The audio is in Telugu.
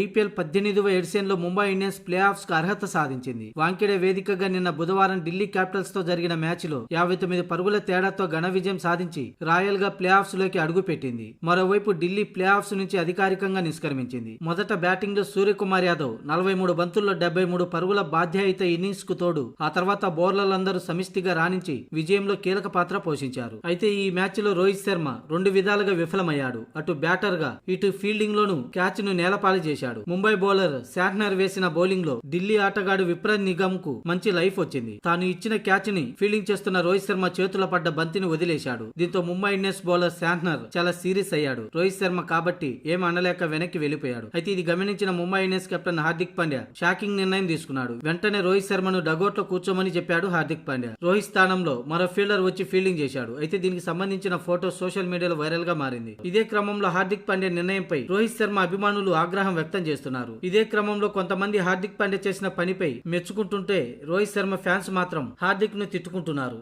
ఐపీఎల్ 18వ ఎడిషన్లో ముంబై ఇండియన్స్ ప్లే ఆఫ్స్ కు అర్హత సాధించింది. వాంఖేడే వేదికగా నిన్న బుధవారం ఢిల్లీ క్యాపిటల్స్ తో జరిగిన మ్యాచ్ లో 59 పరుగుల తేడాతో ఘన విజయం సాధించి రాయల్ గా ప్లే ఆఫ్స్ లోకి అడుగుపెట్టింది. మరోవైపు ఢిల్లీ ప్లే ఆఫ్స్ నుంచి అధికారికంగా నిష్క్రమించింది. మొదట బ్యాటింగ్ లో సూర్యకుమార్ యాదవ్ 43 బంతుల్లో 73 పరుగుల బాధ్యత ఇన్నింగ్స్ కు తోడు ఆ తర్వాత బౌలర్లందరూ సమిష్టిగా రాణించి విజయంలో కీలక పాత్ర పోషించారు. అయితే ఈ మ్యాచ్ లో రోహిత్ శర్మ 2 విధాలుగా విఫలమయ్యాడు. అటు బ్యాటర్ గా ఇటు ఫీల్డింగ్ లోనూ క్యాచ్ ను నేలపాలు చేశాడు. ముంబై బౌలర్ శాంట్నర్ వేసిన బౌలింగ్ లో ఢిల్లీ ఆటగాడు విప్రత్ నిగమ్ కు మంచి లైఫ్ వచ్చింది. తాను ఇచ్చిన క్యాచ్ ని ఫీల్డింగ్ చేస్తున్న రోహిత్ శర్మ చేతుల పడ్డ బంతిని వదిలేశాడు. దీంతో ముంబై ఇండియన్స్ బౌలర్ శాంట్నర్ చాలా సీరియస్ అయ్యాడు. రోహిత్ శర్మ కాబట్టి ఏం అనలేక వెనక్కి వెళ్లిపోయాడు. అయితే ఇది గమనించిన Mumbai Indians captain Hardik Pandya shocking నిర్ణయం తీసుకున్నాడు. వెంటనే రోహిత్ శర్మను డగౌట్ లో కూర్చోమని చెప్పాడు హార్దిక్ పాండ్యా. రోహిత్ స్థానంలో మరో ఫీల్డర్ వచ్చి ఫీల్డింగ్ చేశాడు. అయితే దీనికి సంబంధించిన ఫోటో సోషల్ మీడియాలో వైరల్ గా మారింది. ఇదే క్రమంలో హార్దిక్ పాండ్యా నిర్ణయంపై రోహిత్ శర్మ అభిమానులు ఆగ్రహం వ్యక్తం చేస్తున్నారు. ఇదే క్రమంలో కొంతమంది హార్దిక్ పాండ్యా చేసిన పనిపై మెచ్చుకుంటుంటే రోహిత్ శర్మ ఫ్యాన్స్ మాత్రం హార్దిక్ ను తిట్టుకుంటున్నారు.